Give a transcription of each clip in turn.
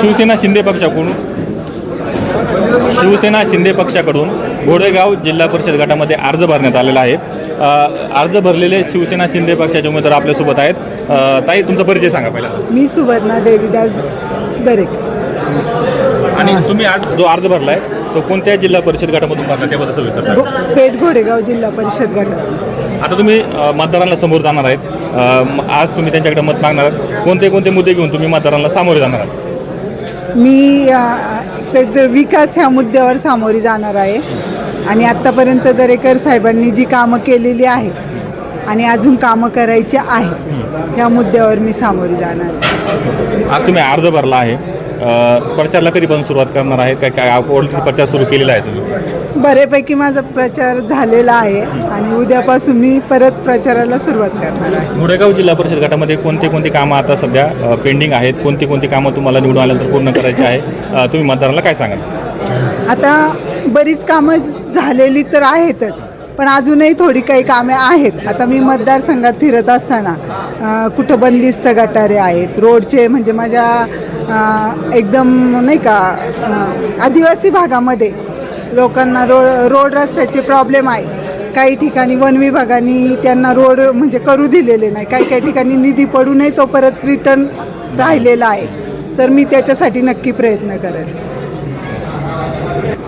शिवसेना शिंदे पक्षाकडून घोडेगाव जिल्हा परिषद गटामध्ये अर्ज भरण्यात आलेला आहे। अर्ज भरलेले शिवसेना शिंदे पक्षाचे उमेदवार आपल्यासोबत आहेत। ताई, तुमचा परिचय सांगा पहिला। मी सुवर्णा देवीदास दरेकर। आणि तुम्ही आज जो अर्ज भरलाय तो कोणत्या जिल्हा परिषद गटामधून भरला त्याबद्दल सविस्तर सांगा। पेठ घोडेगाव जिल्हा परिषद गटात। आता तुम्ही मतदारांना समोर जाणार आहेत, आज तुम्ही त्यांच्याकडे मत मागणार आहात। कोणते कोणते मुद्दे घेऊन तुम्ही मतदारांना सामोरे जाणार आहात? मी विकास ह्या मुद्द्यावर सामोरी जाणार आहे आणि आत्तापर्यंत दरेकर साहेबांनी जी कामं केलेली आहेत आणि अजून कामं करायची आहेत ह्या मुद्द्यावर मी सामोरी जाणार आहे। आज तुम्ही अर्ज भरला आहे, प्रचाराला कधीपासून सुरुवात करणार आहेत? काय ऑलरेडी प्रचार सुरू केलेला आहे तुम्ही? बऱ्यापैकी माझा प्रचार झालेला आहे आणि उद्यापासून मी परत प्रचाराला सुरुवात करणार आहे। घोडेगाव जिल्हा परिषद गटामध्ये कोणते कोणती कामं आता सध्या पेंडिंग आहेत? कोणती कोणती कामं तुम्हाला निवडून आल्यानंतर पूर्ण करायची आहे? तुम्ही मतदारांना काय सांगाल? आता बरीच कामं झालेली तर आहेतच, पण अजूनही थोडी काही कामे आहेत। आता मी मतदारसंघात फिरत असताना कुठं बंदिस्त गटारे आहेत, रोडचे म्हणजे माझ्या एकदम नाही का आदिवासी भागामध्ये लोकांना रोड रस्त्याचे प्रॉब्लेम आहे। काही ठिकाणी वन विभागाने त्यांना रोड म्हणजे करू दिलेले नाही, काही काही ठिकाणी निधी पडूनही तो परत रिटर्न राहिलेला आहे, तर मी त्याच्यासाठी नक्की प्रयत्न करेन।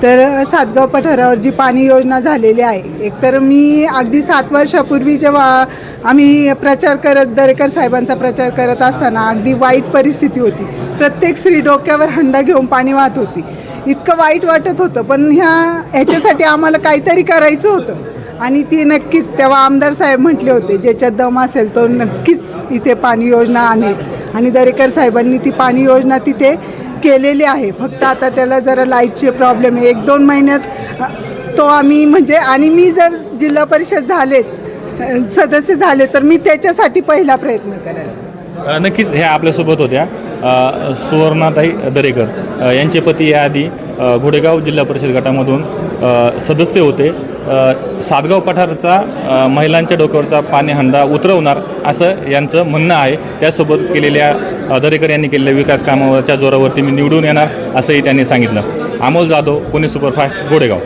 तर सातगाव पठारावर जी पाणी योजना झालेली आहे, एकतर मी अगदी 7 वर्षापूर्वी जेव्हा आम्ही प्रचार करत दरेकर साहेबांचा प्रचार करत असताना अगदी वाईट परिस्थिती होती। प्रत्येक स्त्री डोक्यावर हंडा घेऊन पाणी वाहत होती, इतकं वाईट वाटत होतं। पण ह्याच्यासाठी आम्हाला काहीतरी करायचं होतं आणि ती नक्कीच तेव्हा आमदार साहेब म्हटले होते ज्याच्यात दम असेल तो नक्कीच इथे पाणी योजना आणेल आणि दरेकर साहेबांनी ती पाणी योजना तिथे केलेली आहे। फक्त आता त्याला जरा लाईटचे प्रॉब्लेम आहे, 1-2 महिन्यात तो आम्ही म्हणजे आणि मी जर जिल्हा परिषद सदस्य झाले तर मी त्याच्यासाठी पहिला प्रयत्न करेन। नक्कीच ह्या आपल्यासोबत होत्या सुवर्णाताई दरेकर। यांचे पती याआधी घोडेगाव जिल्हा परिषद गटामधून सदस्य होते। सातगाव पठारचा महिलांच्या डोक्यावरचा पाणी हंडा उतरवणार असं यांचं म्हणणं आहे। त्यासोबत केलेल्या दरेकर यांनी केलेल्या विकास कामाच्या जोरावरती मी निवडून येणार असंही त्यांनी सांगितलं। अमोल जाधव, पुणे सुपरफास्ट, घोडेगाव।